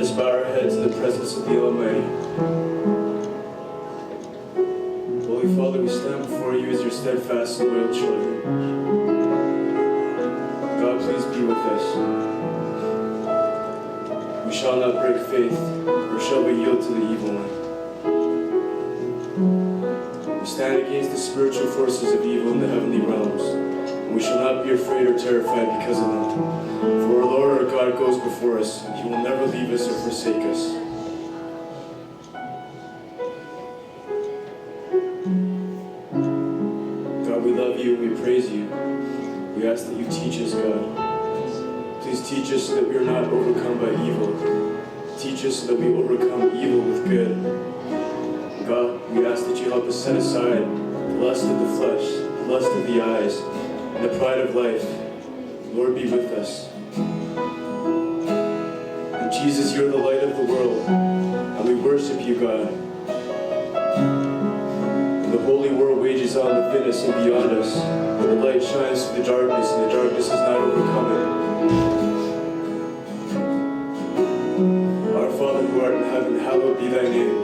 us bow our heads in the presence of the Almighty. Holy Father, we stand before you as your steadfast and loyal children. God, please be with us. We shall not break faith, nor shall we yield to the evil one. We stand against the spiritual forces of evil in the heavenly realms, and we shall not be afraid or terrified because of them. For our Lord our God goes before us, and he will never leave us or forsake us. God, we love you and we praise you. We ask that you teach us, God. Please teach us so that we are not overcome by evil. Teach us so that we overcome evil with good. God, we ask that you help us set aside the lust of the flesh, the lust of the eyes, and the pride of life. Lord, be with us. And Jesus, you're the light of the world, and we worship you, God. And the holy world wages on within us and beyond us, but the light shines through the darkness, and the darkness is not overcome it. Our Father who art in heaven, hallowed be thy name.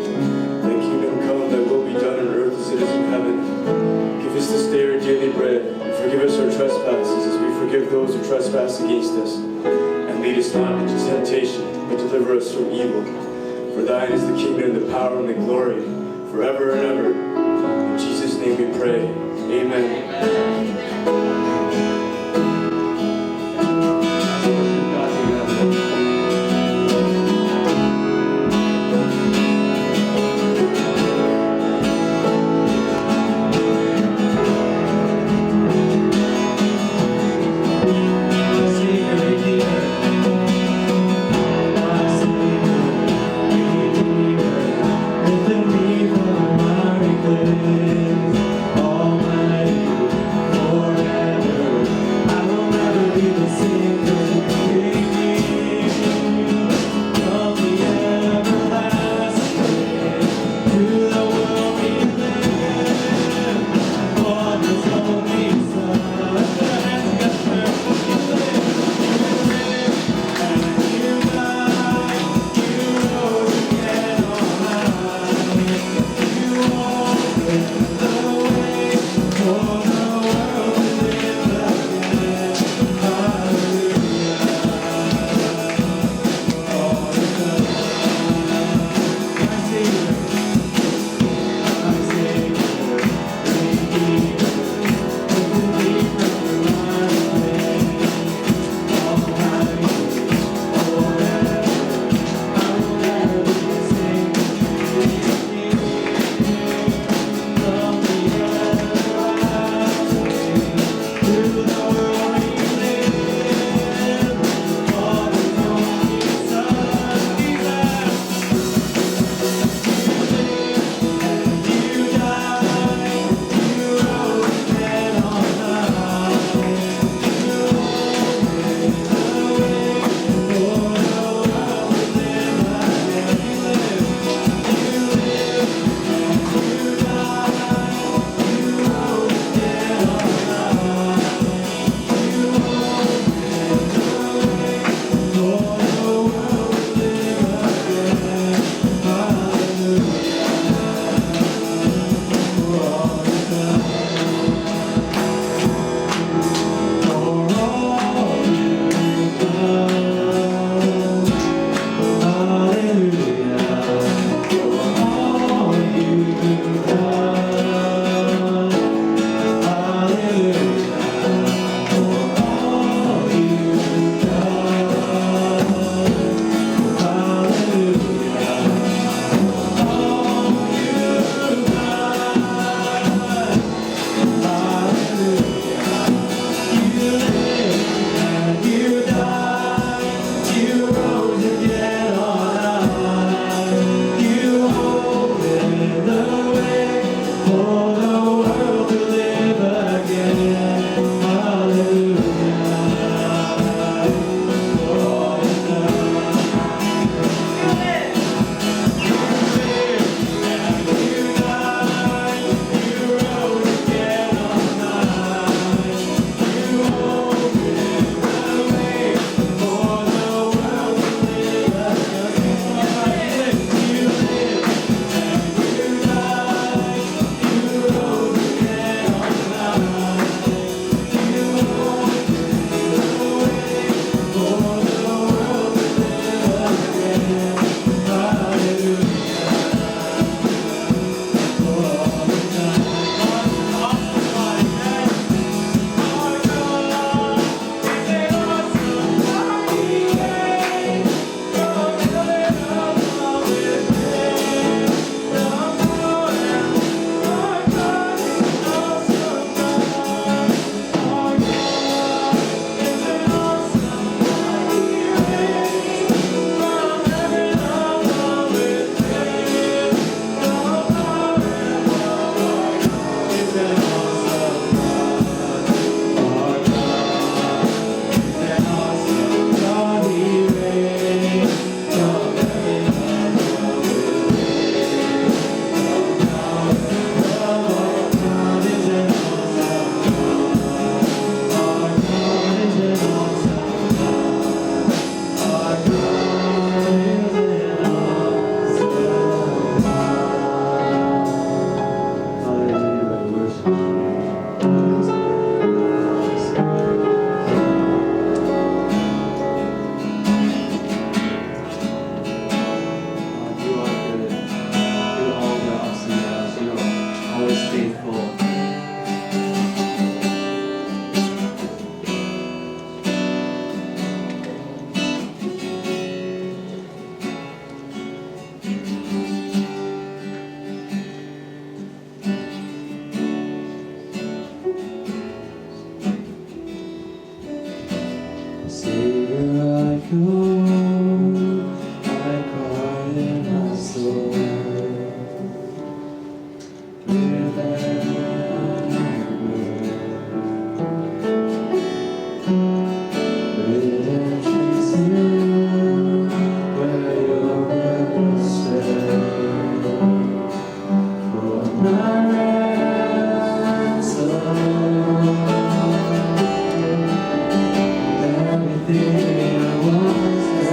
Thy kingdom come, thy will be done on earth as it is in heaven. Give us this day our daily bread, and forgive us our trespasses as we forgive those who trespass against us. And lead us not into temptation, but deliver us from evil. For thine is the kingdom, the power, and the glory, forever and ever. In Jesus' name we pray. Amen. cold, I cry in my soul. Everything I was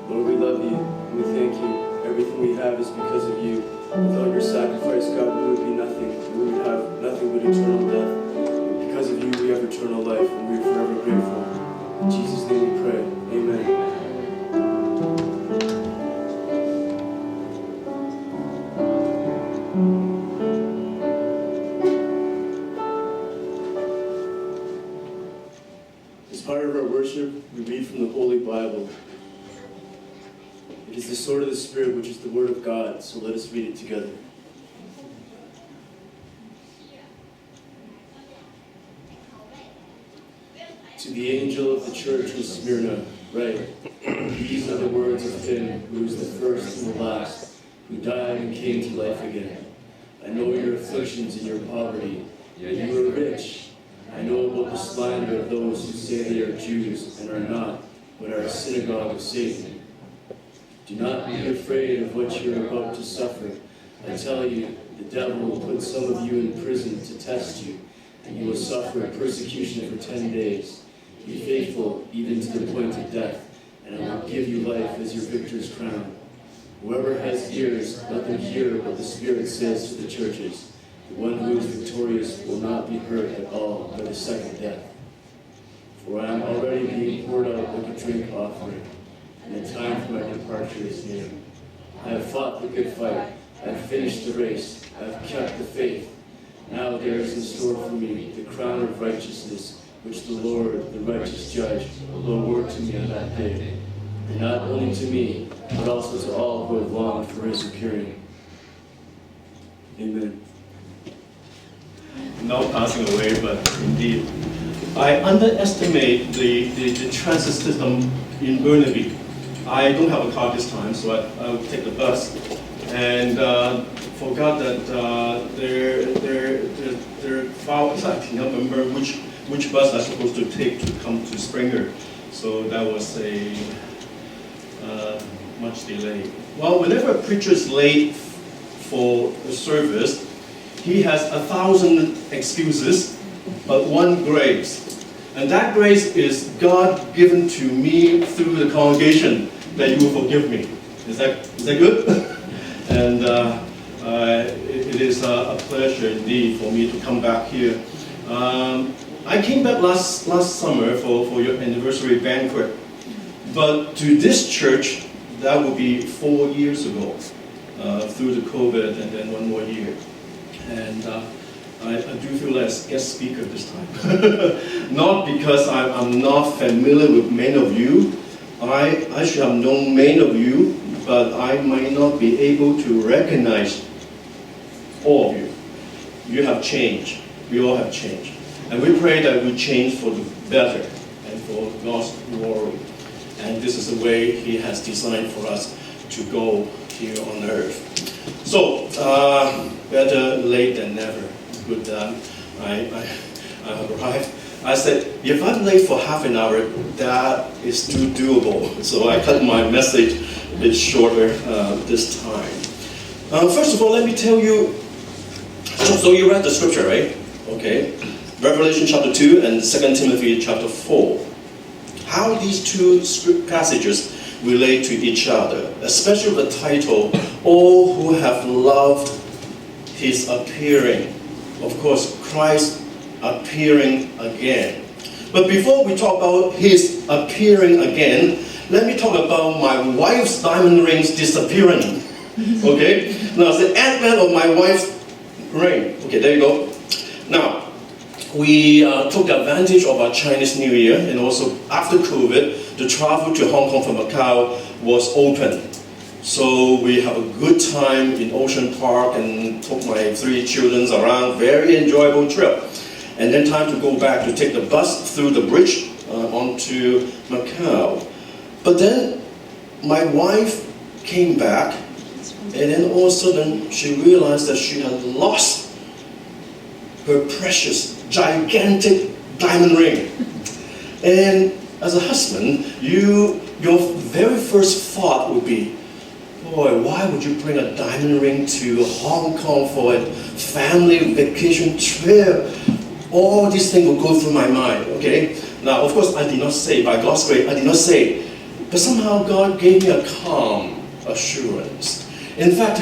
Lord, we love you. We thank you. Everything we have is because of you. Without your sacrifice, God, we would be nothing. We would have nothing but eternal death. But because of you, we have eternal life, and we are forever grateful. In Jesus' name we pray. Amen. As part of our worship, we read from the Holy Bible. It is the sword of the Spirit, which is the Word of God, so let us read it together. To the angel of the church in Smyrna, write, these are the words of him who is the first and the last, who died and came to life again. I know your afflictions and your poverty, yet you are rich. I know about the slander of those who say they are Jews and are not, but are a synagogue of Satan. Do not be afraid of what you are about to suffer. I tell you, the devil will put some of you in prison to test you, and you will suffer persecution for 10 days. Be faithful even to the point of death, and I will give you life as your victor's crown. Whoever has ears, let them hear what the Spirit says to the churches. The one who is victorious will not be hurt at all by the second death. For I am already being poured out like a drink offering, and the time for my departure is near. I have fought the good fight, I have finished the race, I have kept the faith. Now there is in store for me the crown of righteousness, which the Lord, the righteous judge, will award to me on that day. And not only to me, but also to all who have longed for his appearing. Amen. Now passing away, but indeed, I underestimate the transit system in Burnaby. I don't have a car this time, so I will take the bus, and forgot that their files. I cannot remember which bus I'm supposed to take to come to Springer, so that was a much delay. Well, whenever a preacher is late for a service, he has 1,000 excuses, but one grace. And that grace is God given to me through the congregation, that you will forgive me. Is that good? And it is a pleasure indeed for me to come back here. I came back last summer for your anniversary banquet. But to this church, that would be 4 years ago, through the COVID and then one more year. And I do feel as guest speaker this time. Not because I'm not familiar with many of you. I should have known many of you, but I might not be able to recognize all of you. You have changed. We all have changed. And we pray that we change for the better and for God's glory. And this is the way He has designed for us to go here on earth. So, better late than never. Good I have arrived. I said, if I'm late for half an hour, that is too doable. So I cut my message a bit shorter this time. First of all, let me tell you, so you read the scripture, right? Okay. Revelation chapter 2 and 2 Timothy chapter 4. How these two passages relate to each other, especially the title, All Who Have Loved His Appearing. Of course, Christ appearing again. But before we talk about His appearing again, let me talk about my wife's diamond rings disappearing. Okay? Now, it's the advent of my wife's ring. Okay, there you go. Now, we took advantage of our Chinese New Year, and also after COVID, the travel to Hong Kong from Macau was open. So we have a good time in Ocean Park and took my 3 children around. Very enjoyable trip. And then time to go back to take the bus through the bridge onto Macau. But then my wife came back, and then all of a sudden she realized that she had lost her precious, gigantic diamond ring. And as a husband, your very first thought would be, boy, why would you bring a diamond ring to Hong Kong for a family vacation trip? All these things will go through my mind, okay? Now, of course, I did not say, by God's grace, I did not say, but somehow God gave me a calm assurance. In fact,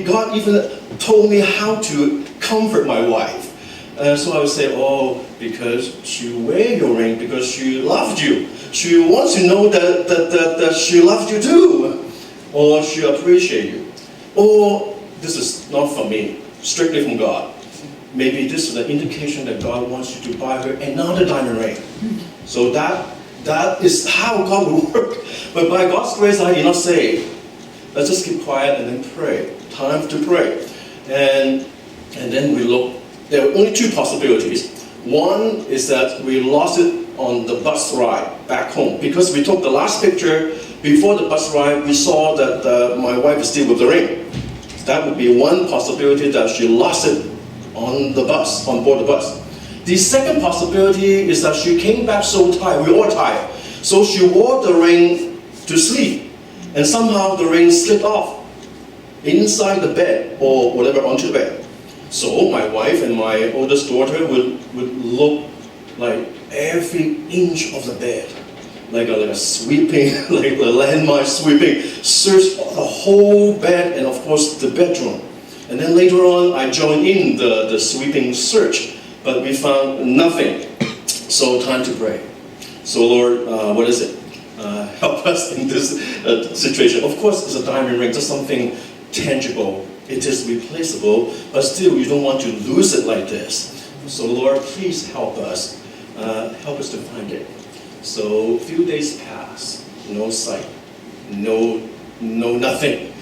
God even told me how to comfort my wife. So I would say, oh, because she wear your ring, because she loved you. She wants to know that she loved you too. Or she appreciates you. Or this is not from me, strictly from God. Maybe this is an indication that God wants you to buy her another diamond ring. So that is how God will work. But by God's grace, I did not say, let's just keep quiet and then pray. Time to pray. And then we look. There are only 2 possibilities. One is that we lost it on the bus ride back home. Because we took the last picture before the bus ride, we saw that my wife is still with the ring. That would be one possibility, that she lost it on the bus, on board the bus. The second possibility is that she came back so tired, we were all tired. So she wore the ring to sleep, and somehow the ring slipped off inside the bed or whatever onto the bed. So my wife and my oldest daughter would look like every inch of the bed, like a sweeping, like a landmine sweeping, search the whole bed and of course the bedroom. And then later on, I joined in the sweeping search, but we found nothing. So time to pray. So Lord, what is it? Help us in this situation. Of course, it's a diamond ring, just something tangible. It is replaceable, but still, you don't want to lose it like this. So Lord, please help us. Help us to find it. So a few days pass, no sight, no nothing.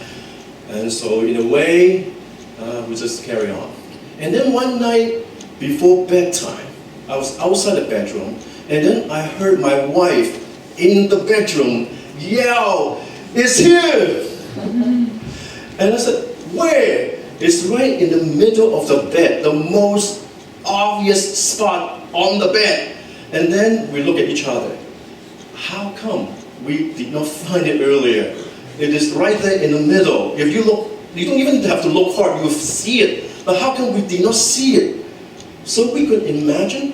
And so in a way, we just carry on. And then one night before bedtime, I was outside the bedroom, and then I heard my wife in the bedroom yell, "It's here!" And I said, "Where?" It's right in the middle of the bed, the most obvious spot on the bed. And then we look at each other. How come we did not find it earlier? It is right there in the middle. If you look, you don't even have to look hard, you will see it. But how come we did not see it? So we could imagine,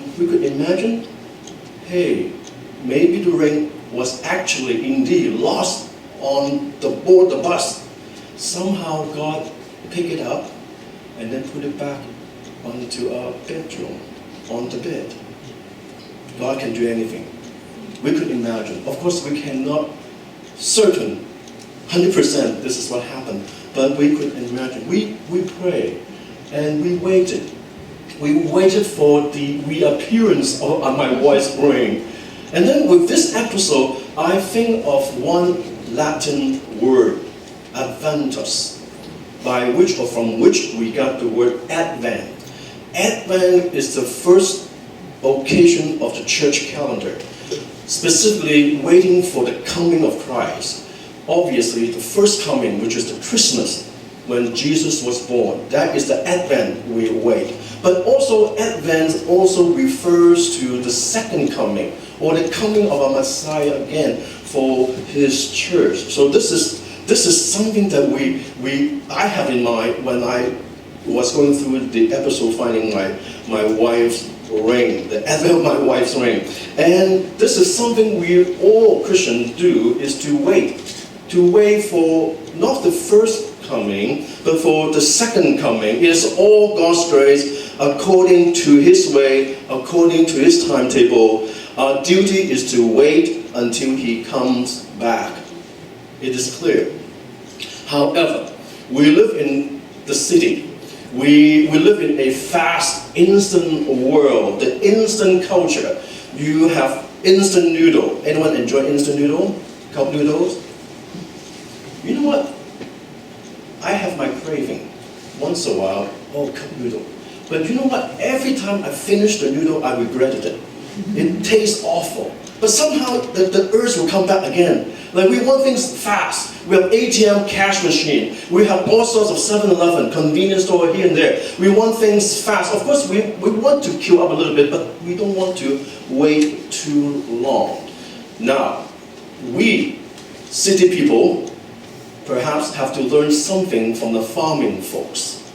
hey, maybe the ring was actually indeed lost on the board the bus. Somehow God picked it up and then put it back onto our bedroom, on the bed. God can do anything. We could imagine. Of course, we cannot certain 100% this is what happened, but we could imagine. We prayed and we waited. We waited for the reappearance of my wife's ring. And then with this episode, I think of one Latin word, adventus, by which or from which we got the word Advent. Advent is the first occasion of the church calendar, specifically waiting for the coming of Christ. Obviously, the first coming, which is the Christmas, when Jesus was born, that is the Advent we await. But also, Advent also refers to the second coming, or the coming of our Messiah again for His church. So this is something that I have in mind when I was going through the episode finding my wife's ring, the advent of my wife's ring. And this is something we all Christians do, is to wait for not the first coming, but for the second coming. It is all God's grace according to His way, according to His timetable. Our duty is to wait until he comes back. It is clear. However, we live in the city. We live in a fast, instant world, the instant culture. You have instant noodle. Anyone enjoy instant noodle? Cup noodles? You know what? I have my craving once in a while, cup noodle. But you know what? Every time I finish the noodle, I regretted it. It tastes awful. But somehow the urge will come back again. Like we want things fast. We have ATM cash machine. We have all sorts of 7-Eleven, convenience store here and there. We want things fast. Of course, we want to queue up a little bit, but we don't want to wait too long. Now, we, city people, perhaps have to learn something from the farming folks.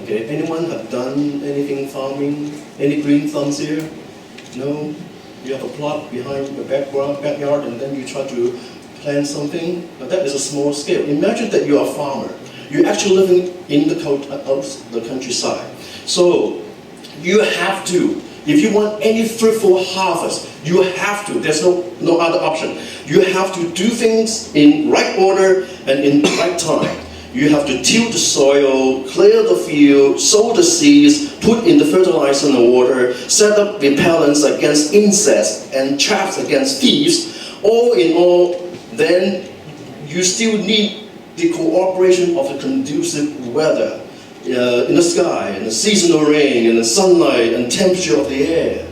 Okay, anyone have done anything farming? Any green thumbs here? No? You have a plot behind your backyard and then you try to plant something? But that is a small scale. Imagine that you are a farmer. You're actually living in the countryside. So you have to, if you want any fruitful harvest, you have to, there's no other option. You have to do things in right order and in the right time. You have to till the soil, clear the field, sow the seeds, put in the fertilizer and the water, set up repellents against insects and traps against thieves. All in all, then you still need the cooperation of the conducive weather in the sky, and the seasonal rain, and the sunlight, and temperature of the air.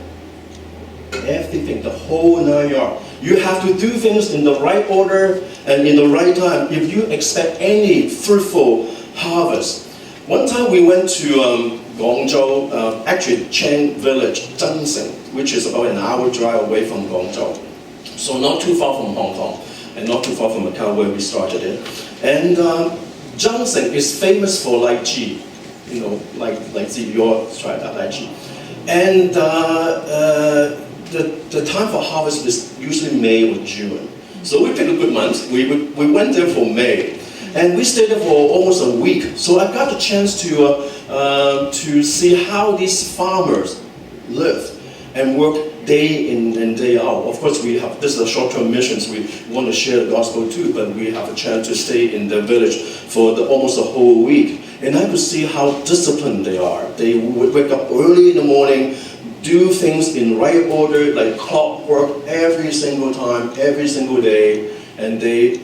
Everything, the whole 9 yards. You have to do things in the right order and in the right time if you expect any fruitful harvest. One time we went to Guangzhou, actually Cheng village, Zhengsing, which is about an hour drive away from Guangzhou. So not too far from Hong Kong and not too far from Macau where we started it. And Zhengsing is famous for lychee, you know, like you all tried that lychee. And the time for harvest is usually May or June. So we picked a good month. We went there for May. And we stayed there for almost a week. So I got the chance to see how these farmers live and work day in and day out. Of course, this is a short-term missions. We want to share the gospel too, but we have a chance to stay in the village for almost a whole week. And I could see how disciplined they are. They would wake up early in the morning, do things in right order, like clockwork, every single time, every single day, and they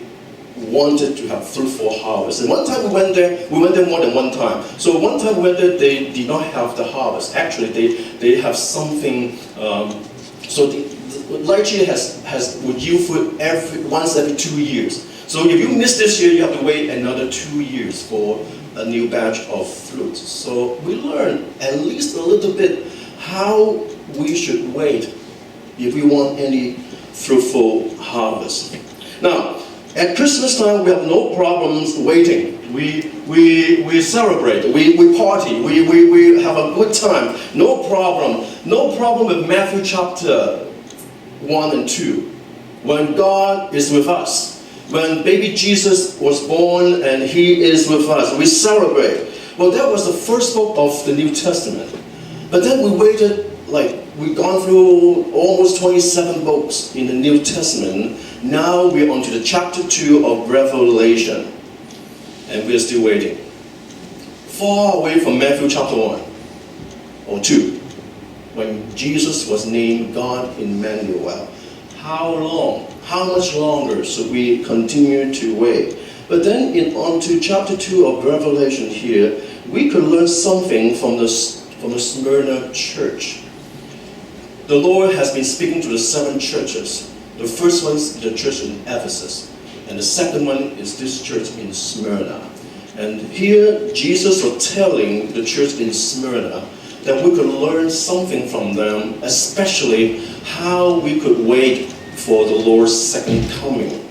wanted to have fruitful harvest. And one time we went there more than one time. So one time we went there, they did not have the harvest. Actually, they have something. So the lychee would yield fruit once every 2 years. So if you miss this year, you have to wait another 2 years for a new batch of fruit. So we learn at least a little bit how we should wait if we want any fruitful harvest. Now, at Christmas time, we have no problems waiting. We celebrate, we party, we have a good time. No problem. No problem with Matthew chapter 1 and 2. When God is with us. When baby Jesus was born and he is with us, we celebrate. Well, that was the first book of the New Testament. But then we waited, we've gone through almost 27 books in the New Testament. Now we're on to the chapter 2 of Revelation. And we're still waiting. Far away from Matthew chapter 1 or 2, when Jesus was named God Emmanuel. How long? How much longer should we continue to wait? But then on to chapter 2 of Revelation here, we could learn something from the Smyrna church. The Lord has been speaking to the 7 churches. The first one is the church in Ephesus. And the second one is this church in Smyrna. And here Jesus was telling the church in Smyrna that we could learn something from them, especially how we could wait for the Lord's second coming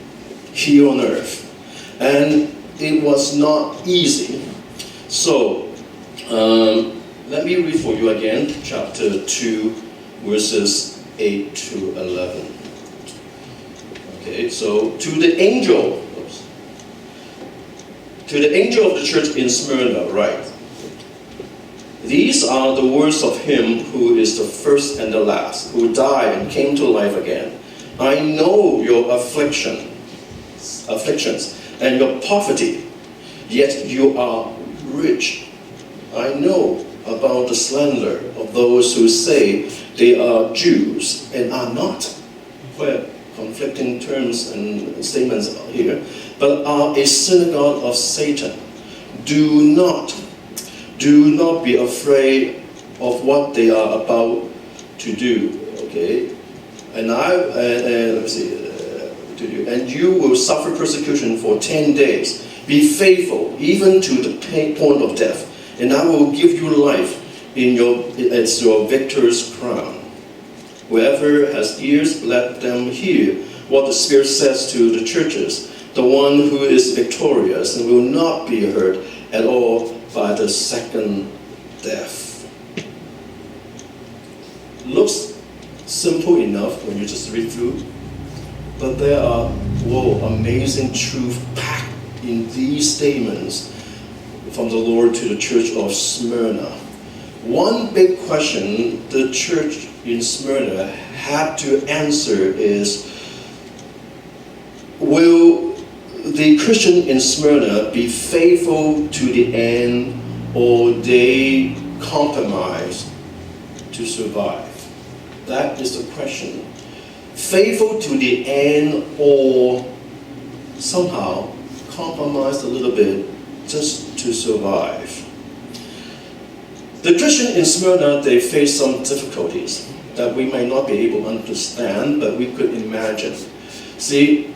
here on earth. And it was not easy. So, let me read for you again, chapter 2, verses 8 to 11. Okay, so to the angel of the church in Smyrna, write, These are the words of him who is the first and the last, who died and came to life again. I know your afflictions and your poverty, yet you are rich. I know about the slander of those who say they are Jews and are not. Quite conflicting terms and statements here, but are a synagogue of Satan. Do not be afraid of what they are about to do. Okay, and and you will suffer persecution for 10 days. Be faithful even to the point of death, and I will give you life as your victor's crown. Whoever has ears, let them hear what the Spirit says to the churches. The one who is victorious and will not be hurt at all by the second death. Looks simple enough when you just read through, but there are amazing truth packed in these statements from the Lord to the church of Smyrna. One big question the church in Smyrna had to answer is, will the Christian in Smyrna be faithful to the end, or they compromise to survive? That is the question. Faithful to the end, or somehow compromise a little bit just to survive. The Christian in Smyrna, they face some difficulties that we might not be able to understand, but we could imagine. See,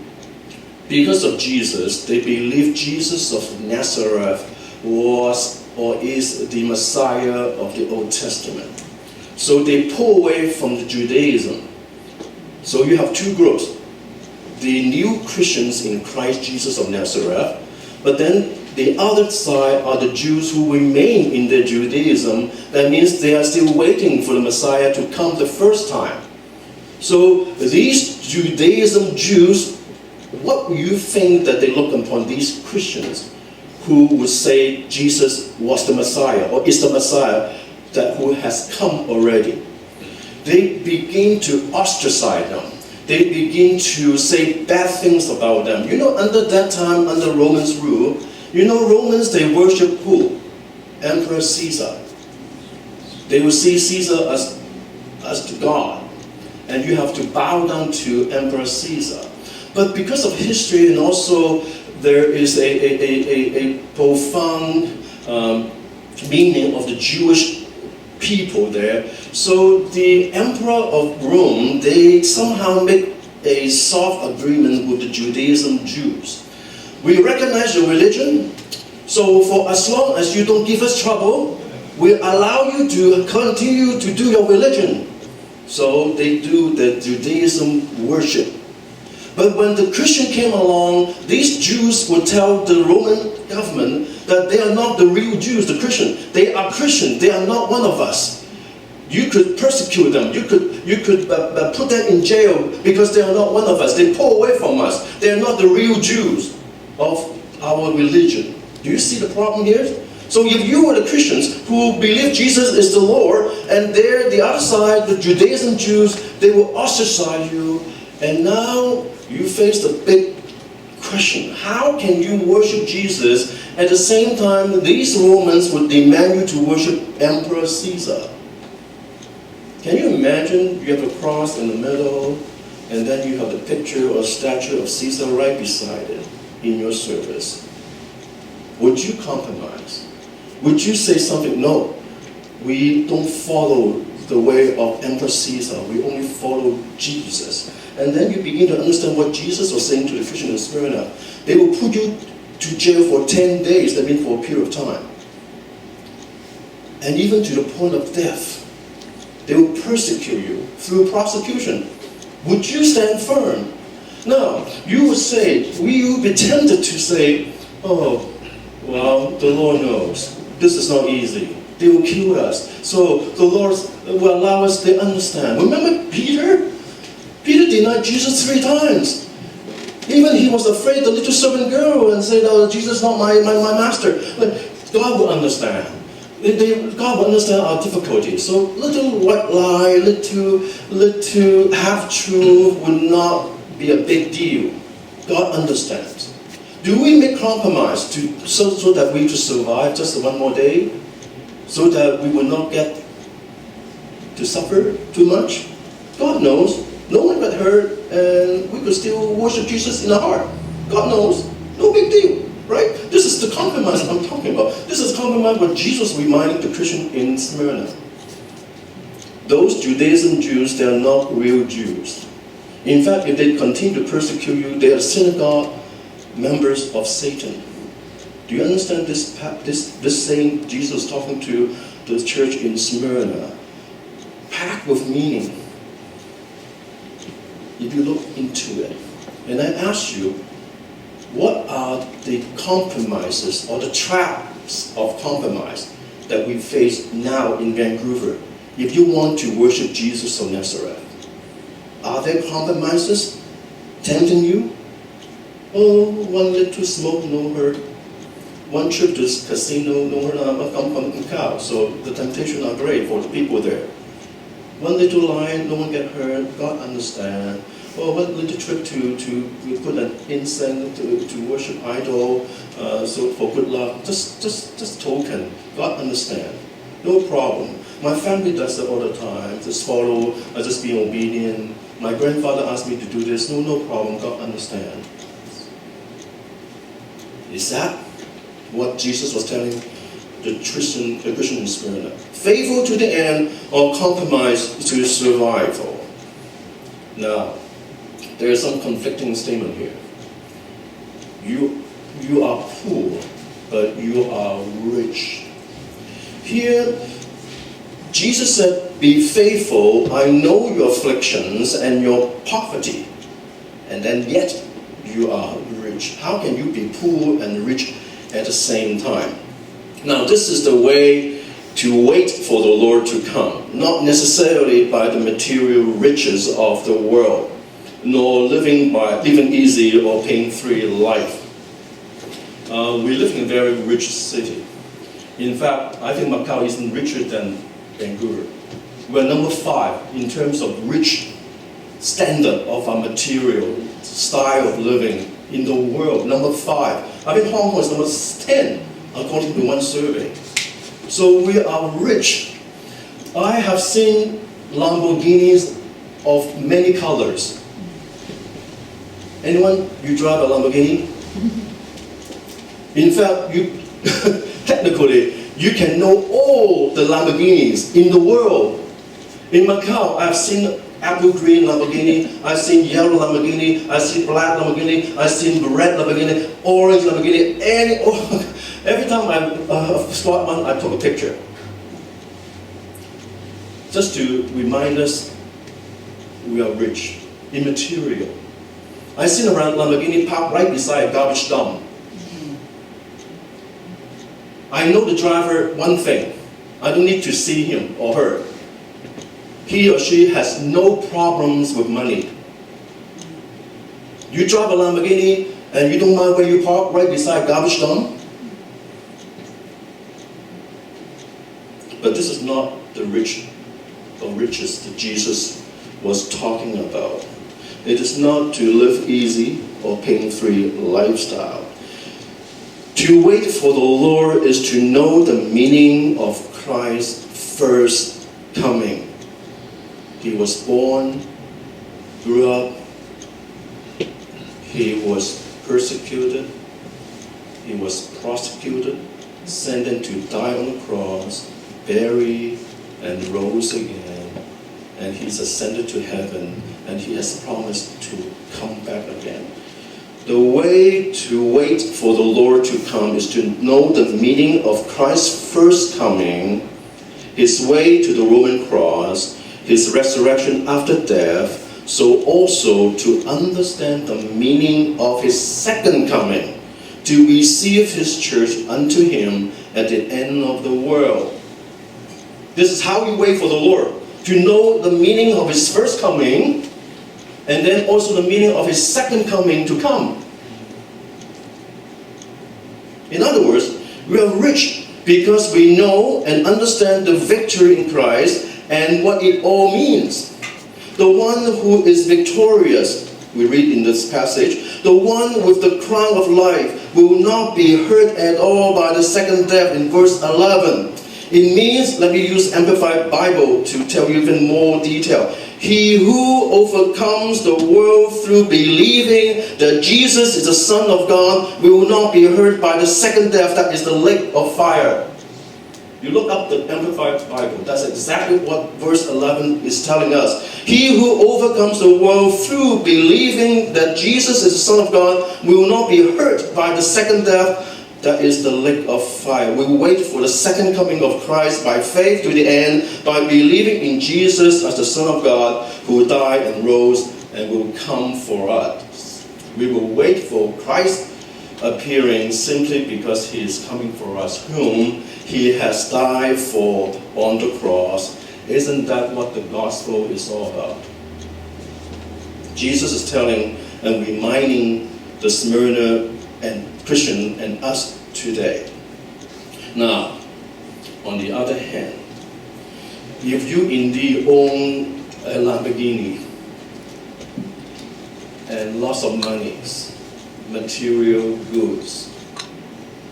because of Jesus, they believe Jesus of Nazareth was or is the Messiah of the Old Testament. So they pull away from the Judaism. So you have two groups. The new Christians in Christ Jesus of Nazareth, but then the other side are the Jews who remain in their Judaism. That means they are still waiting for the Messiah to come the first time. So these Judaism Jews, what do you think that they look upon these Christians who would say Jesus was the Messiah or is the Messiah who has come already? They begin to ostracize them. They begin to say bad things about them. You know, under that time, under Romans rule, you know, Romans, they worship who? Emperor Caesar. They will see Caesar as the God. And you have to bow down to Emperor Caesar. But because of history, and also there is a profound meaning of the Jewish people there. So the Emperor of Rome, they somehow make a soft agreement with the Judaism Jews. We recognize your religion, so for as long as you don't give us trouble, we allow you to continue to do your religion. So they do the Judaism worship. But when the Christian came along, these Jews would tell the Roman government that they are not the real Jews, the Christian. They are Christian, they are not one of us. You could persecute them, you could put them in jail because they are not one of us. They pull away from us. They are not the real Jews of our religion. Do you see the problem here? So if you were the Christians who believe Jesus is the Lord, and there, the other side, the Judaism Jews, they will ostracize you, and now you face the big question. How can you worship Jesus at the same time these Romans would demand you to worship Emperor Caesar? Can you imagine you have a cross in the middle, and then you have the picture or statue of Caesar right beside it in your service? Would you compromise? Would you say something? No, we don't follow the way of Emperor Caesar. We only follow Jesus. And then you begin to understand what Jesus was saying to the Christian in Smyrna. They will put you to jail for 10 days, that means for a period of time. And even to the point of death. They will persecute you through prosecution. Would you stand firm? Now, you would say, we would be tempted to say, oh, well, the Lord knows. This is not easy. They will kill us. So the Lord will allow us to understand. Remember Peter? Peter denied Jesus 3 times. Even he was afraid, the little servant girl, and said, oh, Jesus is not my master. But God will understand. God will understand our difficulty. So little white lie, little half truth will not be a big deal. God understands. Do we make compromise so that we to survive just one more day? So that we will not get to suffer too much? God knows. No one got hurt and we could still worship Jesus in our heart. God knows. No big deal, right? This is the compromise I'm talking about. This is compromise what Jesus reminded the Christian in Smyrna. Those Judaism Jews, they are not real Jews. In fact, if they continue to persecute you, they are synagogue members of Satan. Do you understand this saying Jesus talking to the church in Smyrna? Packed with meaning. If you look into it. And I ask you, what are the compromises or the traps of compromise that we face now in Vancouver if you want to worship Jesus of Nazareth? Are there compromises tempting you? Oh, one little smoke, no hurt. One trip to the casino, no hurt. So the temptations are great for the people there. One little lie, no one get hurt. God understand. Or one little trip to put an incense to worship idol, so for good luck. Just token. God understand. No problem. My family does it all the time. Just follow. Just be obedient. My grandfather asked me to do this. No problem. God understand. Is that what Jesus was telling the Christian in Smyrna? Faithful to the end or compromise to survival? Now, there is some conflicting statement here. You are poor, but you are rich. Here, Jesus said, be faithful, I know your afflictions and your poverty, and then yet you are rich. How can you be poor and rich at the same time? Now, this is the way to wait for the Lord to come, not necessarily by the material riches of the world, nor living easy or pain-free life. We live in a very rich city. In fact, I think Macau is richer than Vancouver. We're number 5 in terms of rich standard of our material, style of living in the world. Number 5. I think Hong Kong is number 10 according to one survey. So we are rich. I have seen Lamborghinis of many colors. Anyone, you drive a Lamborghini? In fact, technically, you can know all the Lamborghinis in the world. In Macau, I've seen apple green Lamborghini, I've seen yellow Lamborghini, I've seen black Lamborghini, I've seen red Lamborghini, orange Lamborghini, every time I spot one, I took a picture. Just to remind us, we are rich, immaterial. I seen a Lamborghini parked right beside a garbage dump. I know the driver one thing, I don't need to see him or her. He or she has no problems with money. You drive a Lamborghini and you don't mind where you park right beside a garbage dump? But this is not the rich or riches that Jesus was talking about. It is not to live easy or pain-free lifestyle. To wait for the Lord is to know the meaning of Christ's first coming. He was born, grew up, he was persecuted, he was prosecuted, sentenced to die on the cross, buried, and rose again. And he's ascended to heaven, and he has promised to come back again. The way to wait for the Lord to come is to know the meaning of Christ's first coming, his way to the Roman cross, his resurrection after death, so also to understand the meaning of his second coming, to receive his church unto him at the end of the world. This is how we wait for the Lord, to know the meaning of his first coming, and then also the meaning of his second coming to come. In other words, we are rich because we know and understand the victory in Christ and what it all means. The one who is victorious, we read in this passage, the one with the crown of life will not be hurt at all by the second death in verse 11. It means, let me use Amplified Bible to tell you even more detail. He who overcomes the world through believing that Jesus is the Son of God will not be hurt by the second death, that is the lake of fire. You look up the Amplified Bible, that's exactly what verse 11 is telling us. He who overcomes the world through believing that Jesus is the Son of God will not be hurt by the second death, that is the lake of fire. We wait for the second coming of Christ by faith to the end, by believing in Jesus as the Son of God who died and rose and will come for us. We will wait for Christ appearing simply because he is coming for us, whom he has died for on the cross. Isn't that what the gospel is all about? Jesus is telling and reminding the Smyrna and Christian and us today. Now, on the other hand, if you indeed own a Lamborghini and lots of monies, material goods,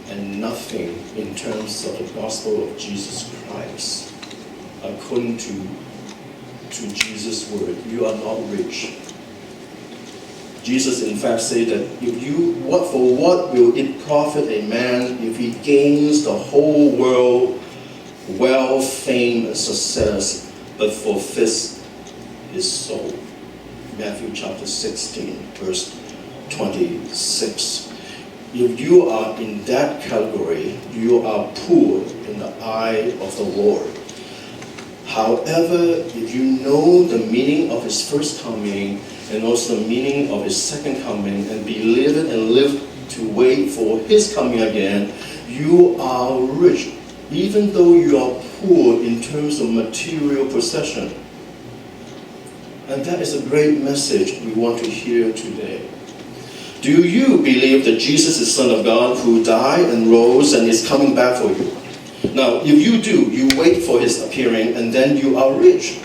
and nothing in terms of the gospel of Jesus Christ, according to Jesus' word, you are not rich. Jesus in fact said that for what will it profit a man if he gains the whole world, wealth, fame, and success, but forfeits his soul? Matthew chapter 16, verse 26. If you are in that category, you are poor in the eye of the Lord. However, if you know the meaning of his first coming and also the meaning of his second coming and believe it and live to wait for his coming again, you are rich, even though you are poor in terms of material possession. And that is a great message we want to hear today. Do you believe that Jesus is Son of God who died and rose and is coming back for you? Now, if you do, you wait for his appearing and then you are rich.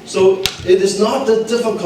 So it is not that difficult